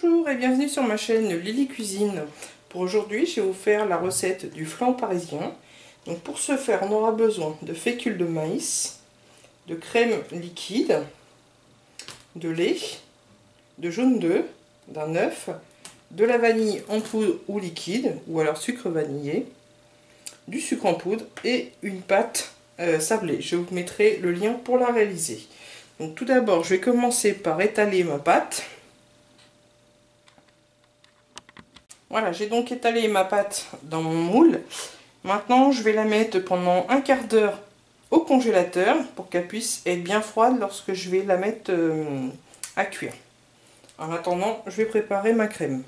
Bonjour et bienvenue sur ma chaîne Lily Cuisine. Pour aujourd'hui, je vais vous faire la recette du flan parisien. Donc pour ce faire, on aura besoin de fécule de maïs, de crème liquide, de lait, de jaune d'œuf, d'un œuf, de la vanille en poudre ou liquide, ou alors sucre vanillé, du sucre en poudre et une pâte sablée. Je vous mettrai le lien pour la réaliser. Donc tout d'abord, je vais commencer par étaler ma pâte. Voilà, j'ai donc étalé ma pâte dans mon moule. Maintenant, je vais la mettre pendant un quart d'heure au congélateur pour qu'elle puisse être bien froide lorsque je vais la mettre à cuire. En attendant, je vais préparer ma crème.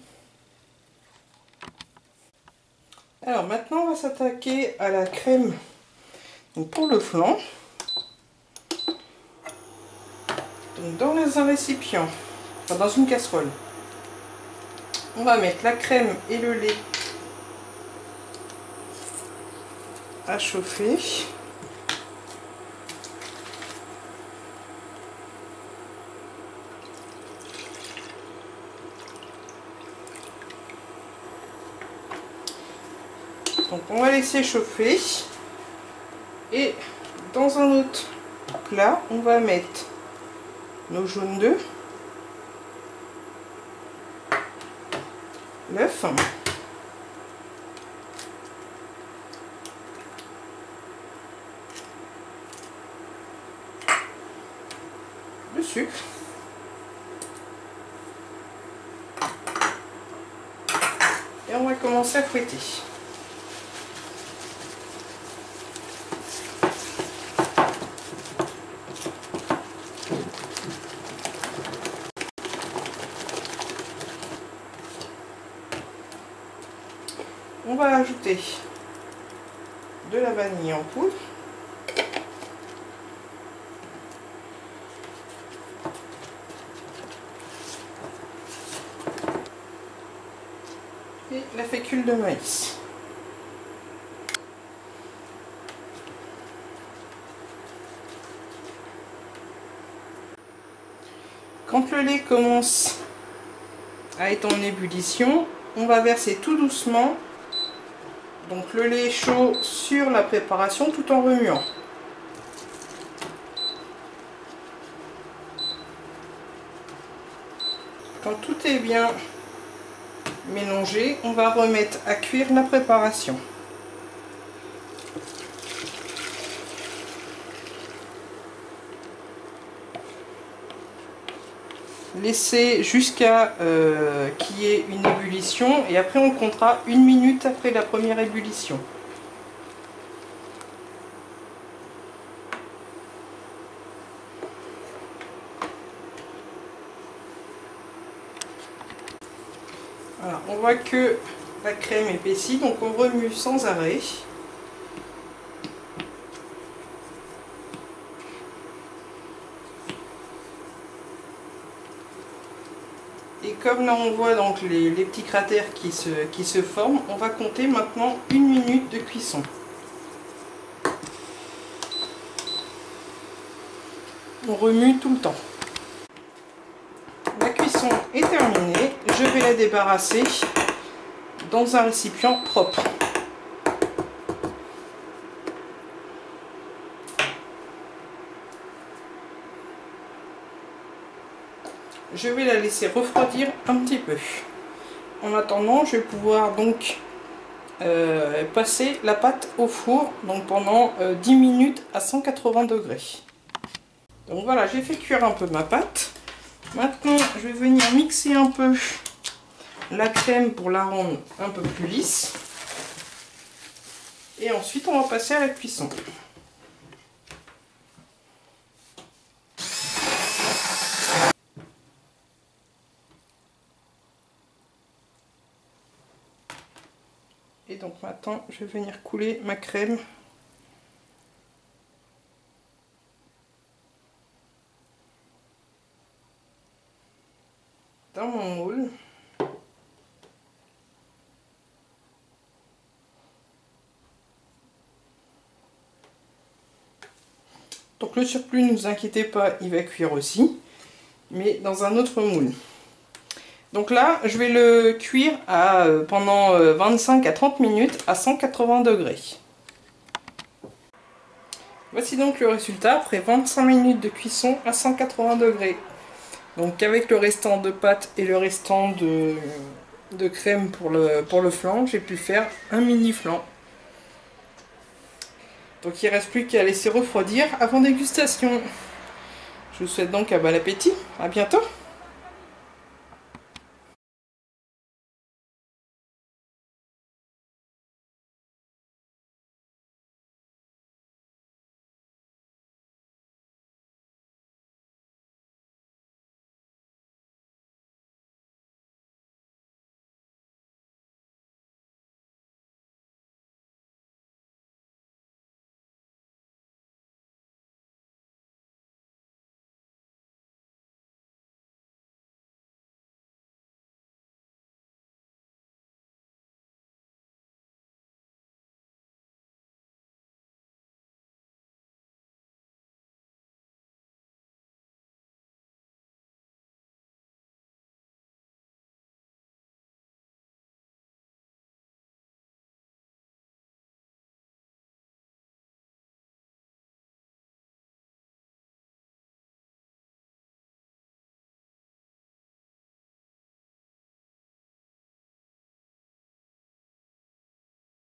Alors maintenant, on va s'attaquer à la crème. Donc pour le flan, donc dans un récipient, enfin dans une casserole, on va mettre la crème et le lait à chauffer. Donc on va laisser chauffer et dans un autre plat, on va mettre nos jaunes d'œufs, l'œuf, le sucre, et on va commencer à fouetter. On va ajouter de la vanille en poudre. Et la fécule de maïs. Quand le lait commence à être en ébullition, on va verser tout doucement donc le lait chaud sur la préparation tout en remuant. Quand tout est bien mélangé, on va remettre à cuire la préparation. Laisser jusqu'à qu'il y ait une ébullition et après on comptera 1 minute après la première ébullition. Voilà, on voit que la crème épaissit, donc on remue sans arrêt. Et comme là on voit donc les petits cratères qui se forment, on va compter maintenant 1 minute de cuisson. On remue tout le temps. La cuisson est terminée, je vais la débarrasser dans un récipient propre. Je vais la laisser refroidir un petit peu. En attendant, je vais pouvoir donc passer la pâte au four donc pendant 10 minutes à 180 degrés. Donc voilà, j'ai fait cuire un peu ma pâte. Maintenant, je vais venir mixer un peu la crème pour la rendre un peu plus lisse. Et ensuite, on va passer à la cuisson. Et donc maintenant, je vais venir couler ma crème dans mon moule. Donc le surplus, ne vous inquiétez pas, il va cuire aussi, mais dans un autre moule. Donc là, je vais le cuire pendant 25 à 30 minutes à 180 degrés. Voici donc le résultat après 25 minutes de cuisson à 180 degrés. Donc avec le restant de pâte et le restant de crème pour le flan, j'ai pu faire un mini flan. Donc il ne reste plus qu'à laisser refroidir avant dégustation. Je vous souhaite donc un bon appétit, à bientôt!